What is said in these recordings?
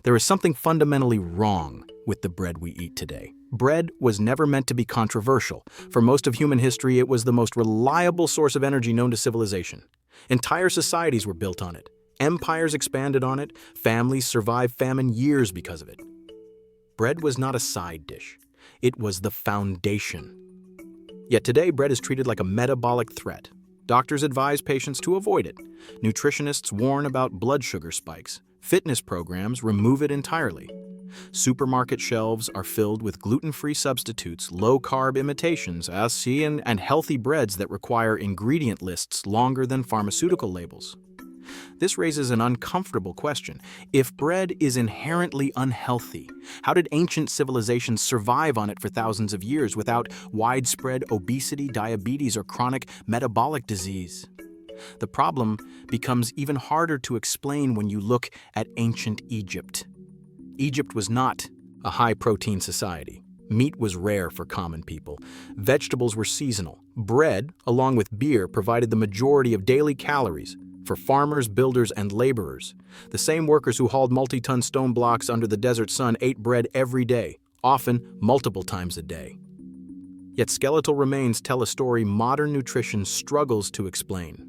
There is something fundamentally wrong with the bread we eat today. Bread was never meant to be controversial. For most of human history, it was the most reliable source of energy known to civilization. Entire societies were built on it. Empires expanded on it. Families survived famine years because of it. Bread was not a side dish. It was the foundation. Yet today, bread is treated like a metabolic threat. Doctors advise patients to avoid it. Nutritionists warn about blood sugar spikes. Fitness programs remove it entirely. Supermarket shelves are filled with gluten-free substitutes, low-carb imitations, and healthy breads that require ingredient lists longer than pharmaceutical labels. This raises an uncomfortable question. If bread is inherently unhealthy, how did ancient civilizations survive on it for thousands of years without widespread obesity, diabetes, or chronic metabolic disease? The problem becomes even harder to explain when you look at ancient Egypt. Egypt was not a high-protein society. Meat was rare for common people. Vegetables were seasonal. Bread, along with beer, provided the majority of daily calories for farmers, builders, and laborers. The same workers who hauled multi-ton stone blocks under the desert sun ate bread every day, often multiple times a day. Yet skeletal remains tell a story modern nutrition struggles to explain.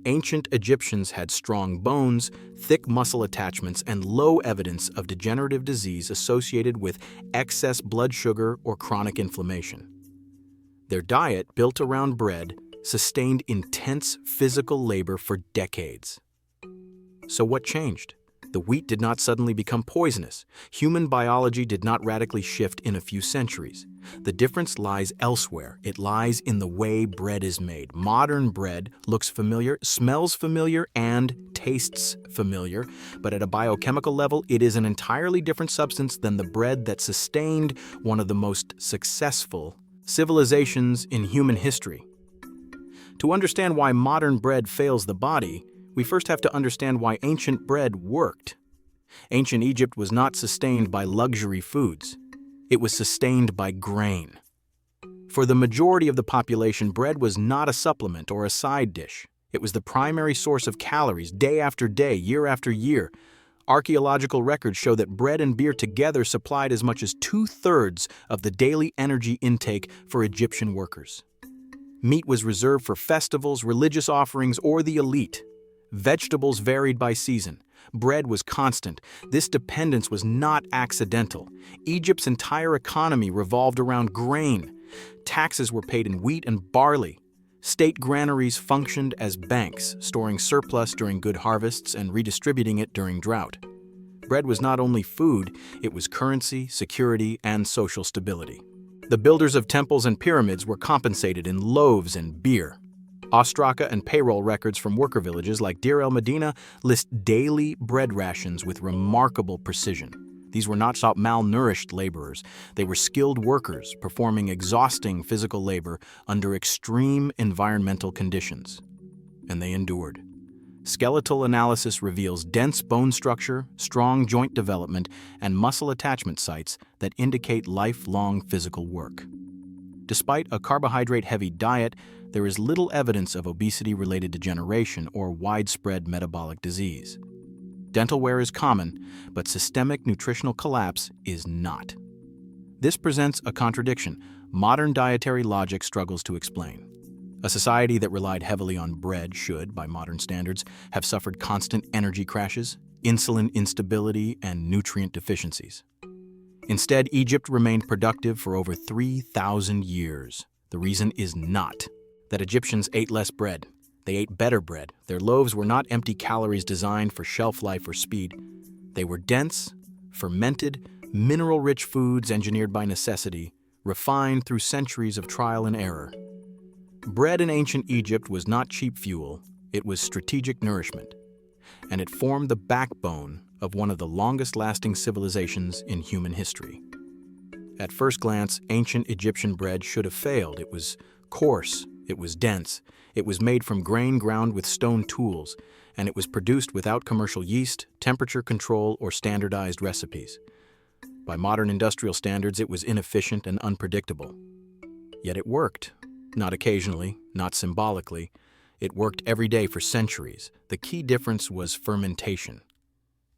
Ancient Egyptians had strong bones, thick muscle attachments, and low evidence of degenerative disease associated with excess blood sugar or chronic inflammation. Their diet, built around bread, sustained intense physical labor for decades. So what changed? The wheat did not suddenly become poisonous. Human biology did not radically shift in a few centuries. The difference lies elsewhere. It lies in the way bread is made. Modern bread looks familiar, smells familiar, and tastes familiar, but at a biochemical level, it is an entirely different substance than the bread that sustained one of the most successful civilizations in human history. To understand why modern bread fails the body, we first have to understand why ancient bread worked. Ancient Egypt was not sustained by luxury foods. It was sustained by grain. For the majority of the population, bread was not a supplement or a side dish. It was the primary source of calories day after day, year after year. Archaeological records show that bread and beer together supplied as much as 2/3 of the daily energy intake for Egyptian workers. Meat was reserved for festivals, religious offerings, or the elite. Vegetables varied by season. Bread was constant. This dependence was not accidental. Egypt's entire economy revolved around grain. Taxes were paid in wheat and barley. State granaries functioned as banks, storing surplus during good harvests and redistributing it during drought. Bread was not only food, it was currency, security, and social stability. The builders of temples and pyramids were compensated in loaves and beer. Ostraka and payroll records from worker villages like Deir el-Medina list daily bread rations with remarkable precision. These were not malnourished laborers. They were skilled workers performing exhausting physical labor under extreme environmental conditions. And they endured. Skeletal analysis reveals dense bone structure, strong joint development, and muscle attachment sites that indicate lifelong physical work. Despite a carbohydrate-heavy diet, there is little evidence of obesity-related degeneration or widespread metabolic disease. Dental wear is common, but systemic nutritional collapse is not. This presents a contradiction modern dietary logic struggles to explain. A society that relied heavily on bread should, by modern standards, have suffered constant energy crashes, insulin instability, and nutrient deficiencies. Instead, Egypt remained productive for over 3,000 years. The reason is not that Egyptians ate less bread. They ate better bread. Their loaves were not empty calories designed for shelf life or speed. They were dense, fermented, mineral-rich foods engineered by necessity, refined through centuries of trial and error. Bread in ancient Egypt was not cheap fuel, it was strategic nourishment, and it formed the backbone of one of the longest-lasting civilizations in human history. At first glance, ancient Egyptian bread should have failed. It was coarse, it was dense, it was made from grain ground with stone tools, and it was produced without commercial yeast, temperature control, or standardized recipes. By modern industrial standards, it was inefficient and unpredictable. Yet it worked. Not occasionally, not symbolically. It worked every day for centuries. The key difference was fermentation.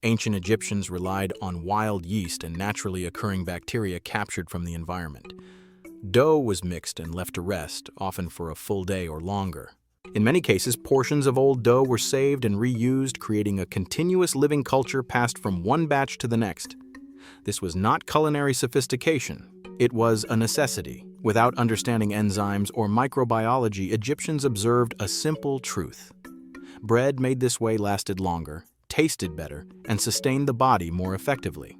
Ancient Egyptians relied on wild yeast and naturally occurring bacteria captured from the environment. Dough was mixed and left to rest, often for a full day or longer. In many cases, portions of old dough were saved and reused, creating a continuous living culture passed from one batch to the next. This was not culinary sophistication. It was a necessity. Without understanding enzymes or microbiology, Egyptians observed a simple truth. Bread made this way lasted longer, tasted better, and sustained the body more effectively.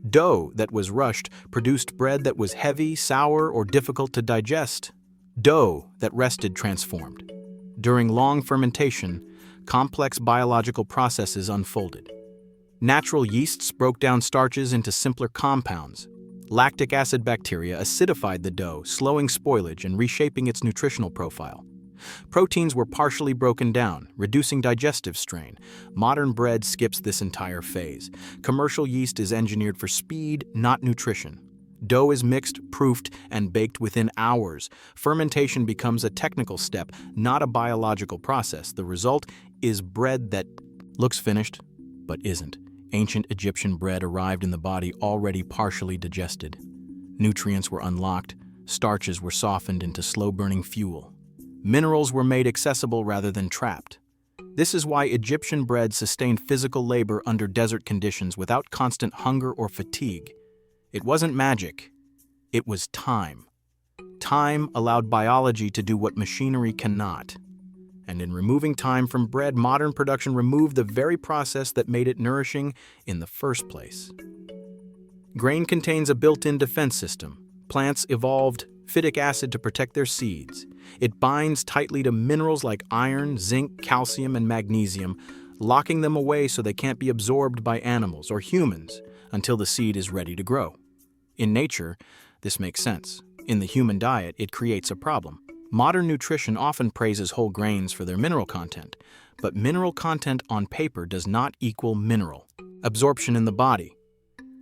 Dough that was rushed produced bread that was heavy, sour, or difficult to digest. Dough that rested transformed. During long fermentation, complex biological processes unfolded. Natural yeasts broke down starches into simpler compounds. Lactic acid bacteria acidified the dough, slowing spoilage and reshaping its nutritional profile. Proteins were partially broken down, reducing digestive strain. Modern bread skips this entire phase. Commercial yeast is engineered for speed, not nutrition. Dough is mixed, proofed, and baked within hours. Fermentation becomes a technical step, not a biological process. The result is bread that looks finished, but isn't. Ancient Egyptian bread arrived in the body already partially digested. Nutrients were unlocked, starches were softened into slow-burning fuel. Minerals were made accessible rather than trapped. This is why Egyptian bread sustained physical labor under desert conditions without constant hunger or fatigue. It wasn't magic, it was time. Time allowed biology to do what machinery cannot. And in removing time from bread, modern production removed the very process that made it nourishing in the first place. Grain contains a built-in defense system. Plants evolved phytic acid to protect their seeds. It binds tightly to minerals like iron, zinc, calcium, and magnesium, locking them away so they can't be absorbed by animals or humans until the seed is ready to grow. In nature, this makes sense. In the human diet, it creates a problem. Modern nutrition often praises whole grains for their mineral content, but mineral content on paper does not equal mineral absorption in the body.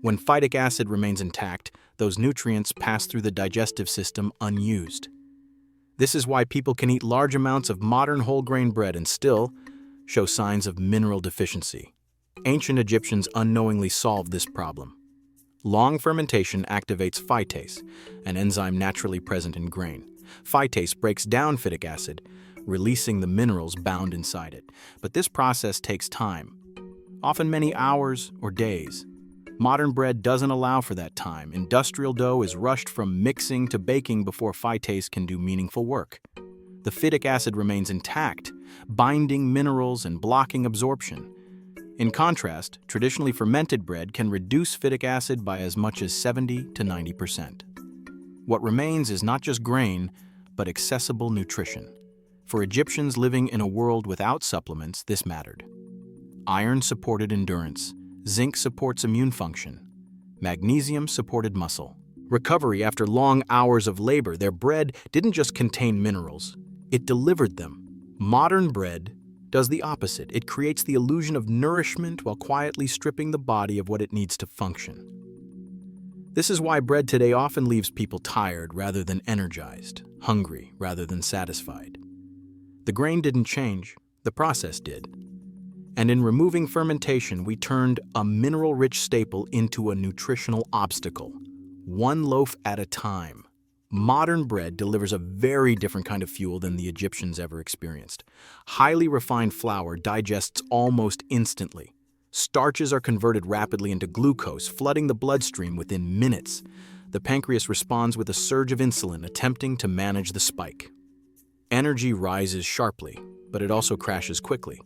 When phytic acid remains intact, those nutrients pass through the digestive system unused. This is why people can eat large amounts of modern whole grain bread and still show signs of mineral deficiency. Ancient Egyptians unknowingly solved this problem. Long fermentation activates phytase, an enzyme naturally present in grain. Phytase breaks down phytic acid, releasing the minerals bound inside it. But this process takes time, often many hours or days. Modern bread doesn't allow for that time. Industrial dough is rushed from mixing to baking before phytase can do meaningful work. The phytic acid remains intact, binding minerals and blocking absorption. In contrast, traditionally fermented bread can reduce phytic acid by as much as 70 to 90%. What remains is not just grain, but accessible nutrition. For Egyptians living in a world without supplements, this mattered. Iron supported endurance. Zinc supports immune function. Magnesium supported muscle. Recovery after long hours of labor, their bread didn't just contain minerals, it delivered them. Modern bread does the opposite. It creates the illusion of nourishment while quietly stripping the body of what it needs to function. This is why bread today often leaves people tired rather than energized, hungry rather than satisfied. The grain didn't change, the process did. And in removing fermentation, we turned a mineral-rich staple into a nutritional obstacle, one loaf at a time. Modern bread delivers a very different kind of fuel than the Egyptians ever experienced. Highly refined flour digests almost instantly. Starches are converted rapidly into glucose, flooding the bloodstream within minutes. The pancreas responds with a surge of insulin, attempting to manage the spike. Energy rises sharply, but it also crashes quickly.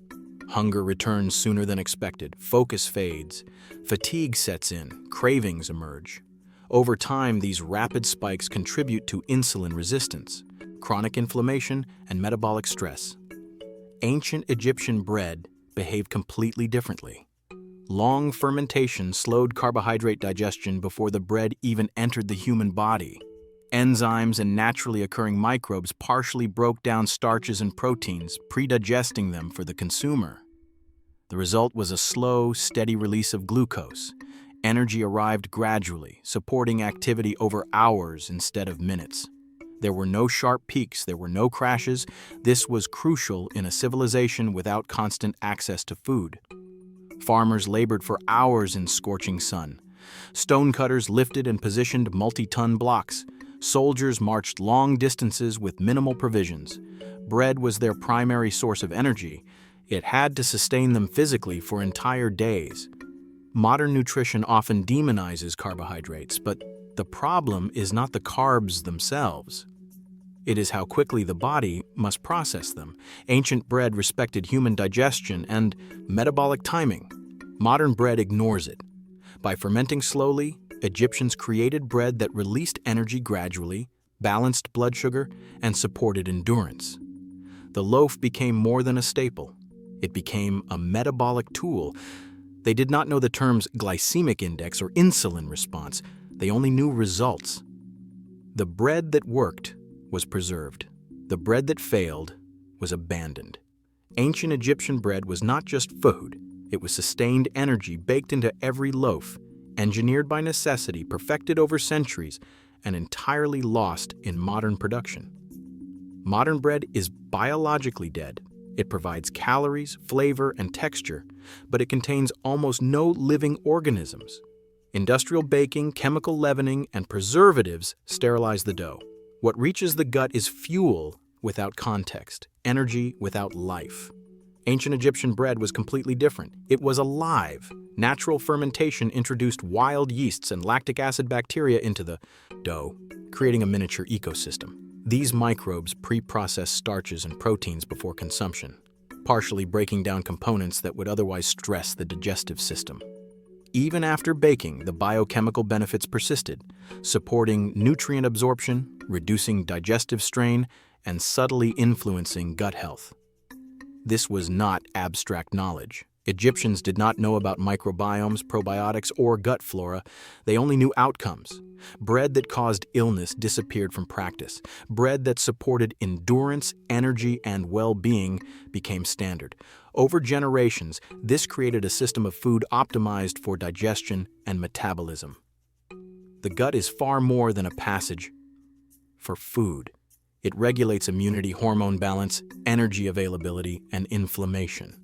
Hunger returns sooner than expected, focus fades, fatigue sets in, cravings emerge. Over time, these rapid spikes contribute to insulin resistance, chronic inflammation, and metabolic stress. Ancient Egyptian bread behaved completely differently. Long fermentation slowed carbohydrate digestion before the bread even entered the human body. Enzymes and naturally occurring microbes partially broke down starches and proteins, pre-digesting them for the consumer. The result was a slow, steady release of glucose. Energy arrived gradually, supporting activity over hours instead of minutes. There were no sharp peaks, there were no crashes. This was crucial in a civilization without constant access to food. Farmers labored for hours in scorching sun. Stonecutters lifted and positioned multi-ton blocks. Soldiers marched long distances with minimal provisions. Bread was their primary source of energy. It had to sustain them physically for entire days. Modern nutrition often demonizes carbohydrates, but the problem is not the carbs themselves. It is how quickly the body must process them. Ancient bread respected human digestion and metabolic timing. Modern bread ignores it. By fermenting slowly, Egyptians created bread that released energy gradually, balanced blood sugar, and supported endurance. The loaf became more than a staple. It became a metabolic tool. They did not know the terms glycemic index or insulin response. They only knew results. The bread that worked was preserved. The bread that failed was abandoned. Ancient Egyptian bread was not just food. It was sustained energy baked into every loaf, engineered by necessity, perfected over centuries, and entirely lost in modern production. Modern bread is biologically dead. It provides calories, flavor, and texture, but it contains almost no living organisms. Industrial baking, chemical leavening, and preservatives sterilize the dough. What reaches the gut is fuel without context, energy without life. Ancient Egyptian bread was completely different. It was alive. Natural fermentation introduced wild yeasts and lactic acid bacteria into the dough, creating a miniature ecosystem. These microbes pre-process starches and proteins before consumption, partially breaking down components that would otherwise stress the digestive system. Even after baking, the biochemical benefits persisted, supporting nutrient absorption, reducing digestive strain, and subtly influencing gut health. This was not abstract knowledge. Egyptians did not know about microbiomes, probiotics, or gut flora. They only knew outcomes. Bread that caused illness disappeared from practice. Bread that supported endurance, energy, and well-being became standard. Over generations, this created a system of food optimized for digestion and metabolism. The gut is far more than a passage for food. It regulates immunity, hormone balance, energy availability, and inflammation.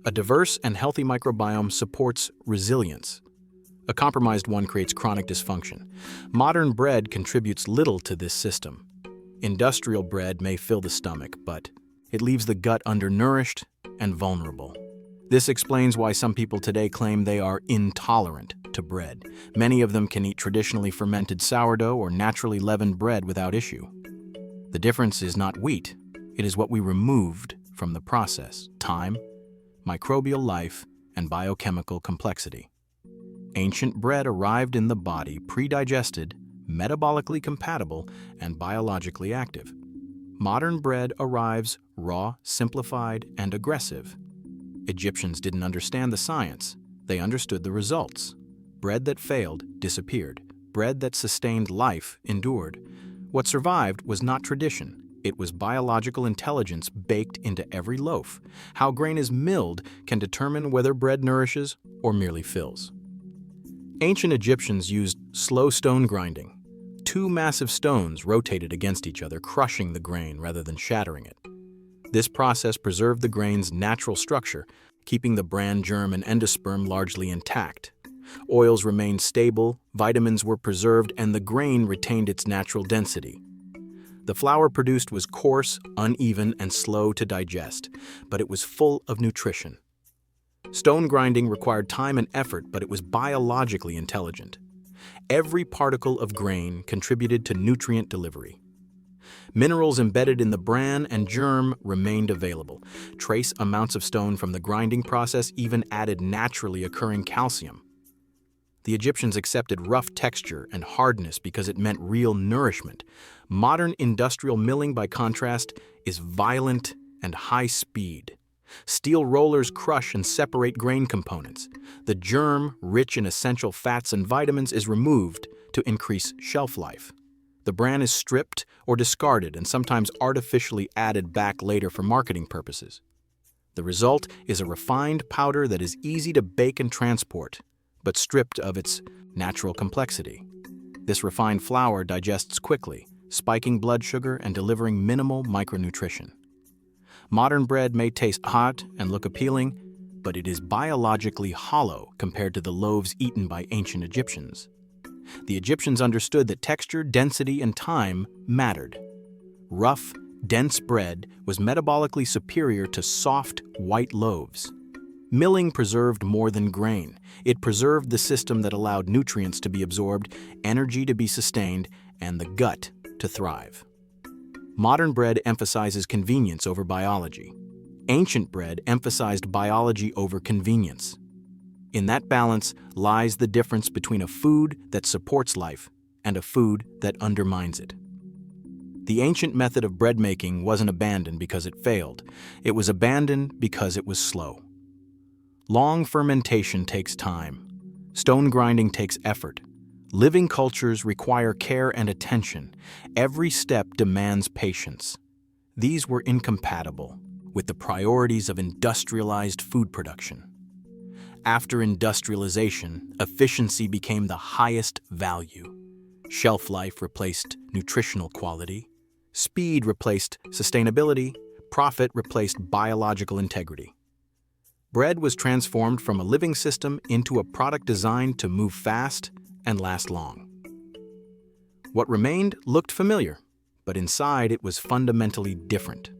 A diverse and healthy microbiome supports resilience. A compromised one creates chronic dysfunction. Modern bread contributes little to this system. Industrial bread may fill the stomach, but it leaves the gut undernourished and vulnerable. This explains why some people today claim they are intolerant to bread. Many of them can eat traditionally fermented sourdough or naturally leavened bread without issue. The difference is not wheat, it is what we removed from the process: time, microbial life, and biochemical complexity. Ancient bread arrived in the body pre-digested, metabolically compatible, and biologically active. Modern bread arrives raw, simplified, and aggressive. Egyptians didn't understand the science. They understood the results. Bread that failed disappeared. Bread that sustained life endured. What survived was not tradition. It was biological intelligence baked into every loaf. How grain is milled can determine whether bread nourishes or merely fills. Ancient Egyptians used slow stone grinding. Two massive stones rotated against each other, crushing the grain rather than shattering it. This process preserved the grain's natural structure, keeping the bran, germ, and endosperm largely intact. Oils remained stable, vitamins were preserved, and the grain retained its natural density. The flour produced was coarse, uneven, and slow to digest, but it was full of nutrition. Stone grinding required time and effort, but it was biologically intelligent. Every particle of grain contributed to nutrient delivery. Minerals embedded in the bran and germ remained available. Trace amounts of stone from the grinding process even added naturally occurring calcium. The Egyptians accepted rough texture and hardness because it meant real nourishment. Modern industrial milling, by contrast, is violent and high speed. Steel rollers crush and separate grain components. The germ, rich in essential fats and vitamins, is removed to increase shelf life. The bran is stripped or discarded and sometimes artificially added back later for marketing purposes. The result is a refined powder that is easy to bake and transport, but stripped of its natural complexity. This refined flour digests quickly, spiking blood sugar and delivering minimal micronutrition. Modern bread may taste hot and look appealing, but it is biologically hollow compared to the loaves eaten by ancient Egyptians. The Egyptians understood that texture, density, and time mattered. Rough, dense bread was metabolically superior to soft, white loaves. Milling preserved more than grain. It preserved the system that allowed nutrients to be absorbed, energy to be sustained, and the gut to thrive. Modern bread emphasizes convenience over biology. Ancient bread emphasized biology over convenience. In that balance lies the difference between a food that supports life and a food that undermines it. The ancient method of bread making wasn't abandoned because it failed. It was abandoned because it was slow. Long fermentation takes time. Stone grinding takes effort. Living cultures require care and attention. Every step demands patience. These were incompatible with the priorities of industrialized food production. After industrialization, efficiency became the highest value. Shelf life replaced nutritional quality. Speed replaced sustainability. Profit replaced biological integrity. Bread was transformed from a living system into a product designed to move fast and last long. What remained looked familiar, but inside it was fundamentally different.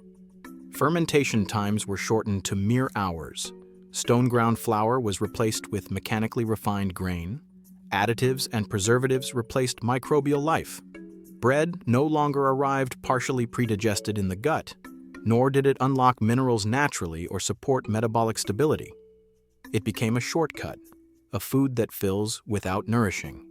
Fermentation times were shortened to mere hours. Stone-ground flour was replaced with mechanically refined grain. Additives and preservatives replaced microbial life. Bread no longer arrived partially predigested in the gut, nor did it unlock minerals naturally or support metabolic stability. It became a shortcut, a food that fills without nourishing.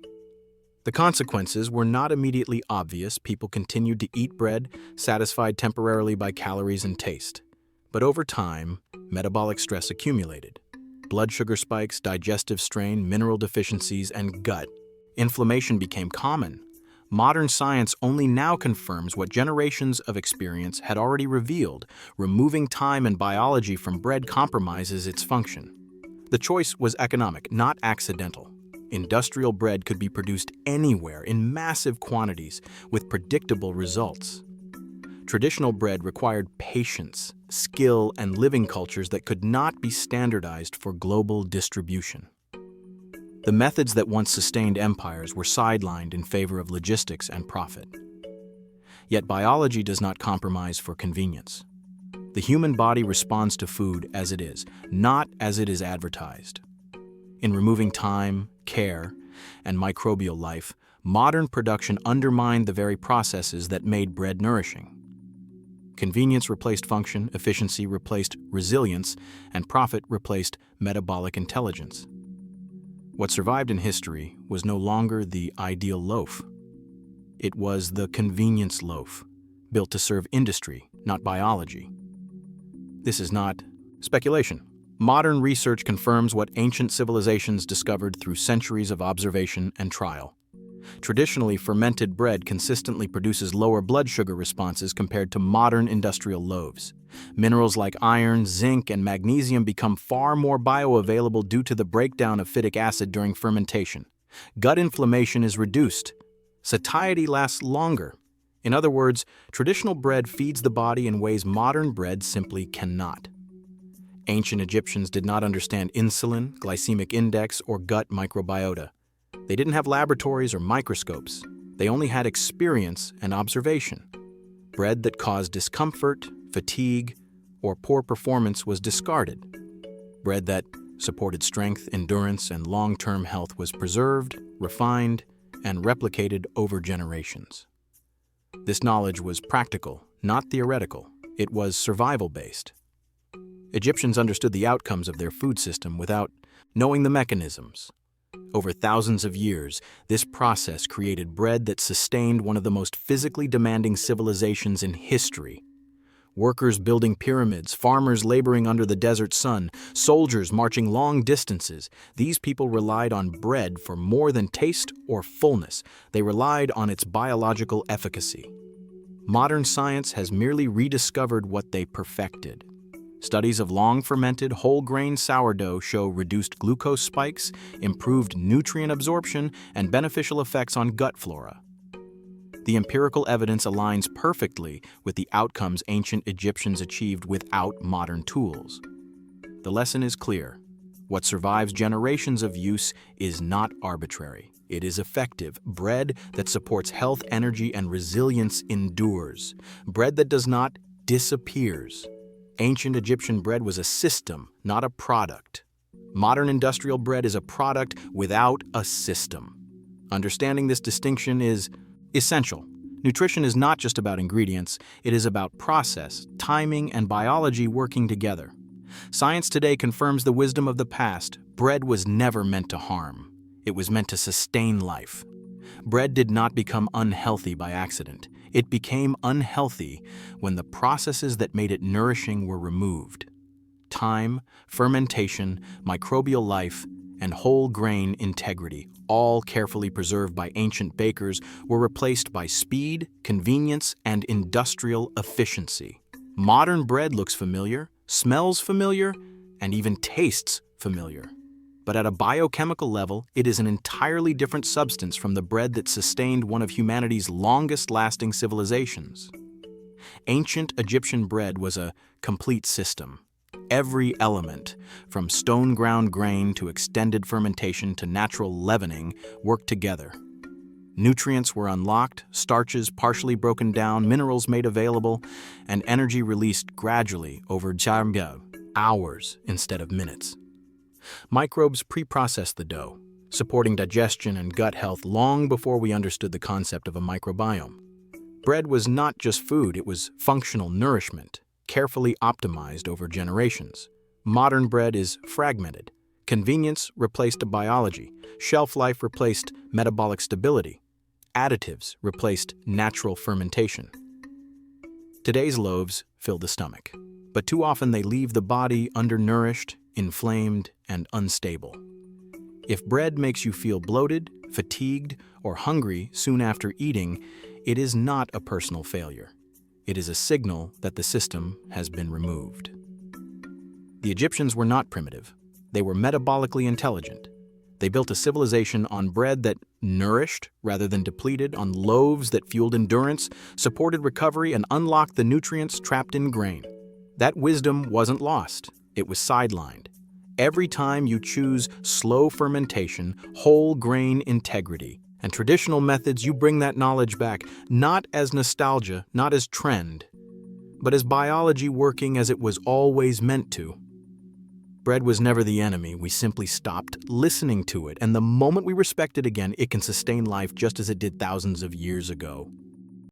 The consequences were not immediately obvious. People continued to eat bread, satisfied temporarily by calories and taste. But over time, metabolic stress accumulated. Blood sugar spikes, digestive strain, mineral deficiencies, and gut inflammation became common. Modern science only now confirms what generations of experience had already revealed. Removing time and biology from bread compromises its function. The choice was economic, not accidental. Industrial bread could be produced anywhere in massive quantities with predictable results. Traditional bread required patience, skill, and living cultures that could not be standardized for global distribution. The methods that once sustained empires were sidelined in favor of logistics and profit. Yet biology does not compromise for convenience. The human body responds to food as it is, not as it is advertised. In removing time, care, and microbial life, modern production undermined the very processes that made bread nourishing. Convenience replaced function, efficiency replaced resilience, and profit replaced metabolic intelligence. What survived in history was no longer the ideal loaf. It was the convenience loaf, built to serve industry, not biology. This is not speculation. Modern research confirms what ancient civilizations discovered through centuries of observation and trial. Traditionally, fermented bread consistently produces lower blood sugar responses compared to modern industrial loaves. Minerals like iron, zinc, and magnesium become far more bioavailable due to the breakdown of phytic acid during fermentation. Gut inflammation is reduced. Satiety lasts longer. In other words, traditional bread feeds the body in ways modern bread simply cannot. Ancient Egyptians did not understand insulin, glycemic index, or gut microbiota. They didn't have laboratories or microscopes. They only had experience and observation. Bread that caused discomfort, fatigue, or poor performance was discarded. Bread that supported strength, endurance, and long-term health was preserved, refined, and replicated over generations. This knowledge was practical, not theoretical. It was survival-based. Egyptians understood the outcomes of their food system without knowing the mechanisms. Over thousands of years, this process created bread that sustained one of the most physically demanding civilizations in history. Workers building pyramids, farmers laboring under the desert sun, soldiers marching long distances. These people relied on bread for more than taste or fullness. They relied on its biological efficacy. Modern science has merely rediscovered what they perfected. Studies of long-fermented whole-grain sourdough show reduced glucose spikes, improved nutrient absorption, and beneficial effects on gut flora. The empirical evidence aligns perfectly with the outcomes ancient Egyptians achieved without modern tools. The lesson is clear. What survives generations of use is not arbitrary. It is effective. Bread that supports health, energy, and resilience endures. Bread that does not disappears. Ancient Egyptian bread was a system, not a product. Modern industrial bread is a product without a system. Understanding this distinction is essential. Nutrition is not just about ingredients, it is about process, timing, and biology working together. Science today confirms the wisdom of the past. Bread was never meant to harm. It was meant to sustain life. Bread did not become unhealthy by accident. It became unhealthy when the processes that made it nourishing were removed. Time, fermentation, microbial life, and whole grain integrity, all carefully preserved by ancient bakers, were replaced by speed, convenience, and industrial efficiency. Modern bread looks familiar, smells familiar, and even tastes familiar. But at a biochemical level, it is an entirely different substance from the bread that sustained one of humanity's longest-lasting civilizations. Ancient Egyptian bread was a complete system. Every element, from stone-ground grain to extended fermentation to natural leavening, worked together. Nutrients were unlocked, starches partially broken down, minerals made available, and energy released gradually over hours instead of minutes. Microbes pre-processed the dough, supporting digestion and gut health long before we understood the concept of a microbiome. Bread was not just food, it was functional nourishment, carefully optimized over generations. Modern bread is fragmented. Convenience replaced biology. Shelf life replaced metabolic stability. Additives replaced natural fermentation. Today's loaves fill the stomach, but too often they leave the body undernourished, inflamed, and unstable. If bread makes you feel bloated, fatigued, or hungry soon after eating, it is not a personal failure. It is a signal that the system has been removed. The Egyptians were not primitive. They were metabolically intelligent. They built a civilization on bread that nourished rather than depleted, on loaves that fueled endurance, supported recovery, and unlocked the nutrients trapped in grain. That wisdom wasn't lost. It was sidelined. Every time you choose slow fermentation, whole grain integrity, and traditional methods, you bring that knowledge back, not as nostalgia, not as trend, but as biology working as it was always meant to. Bread was never the enemy, we simply stopped listening to it, and the moment we respect it again, it can sustain life just as it did thousands of years ago.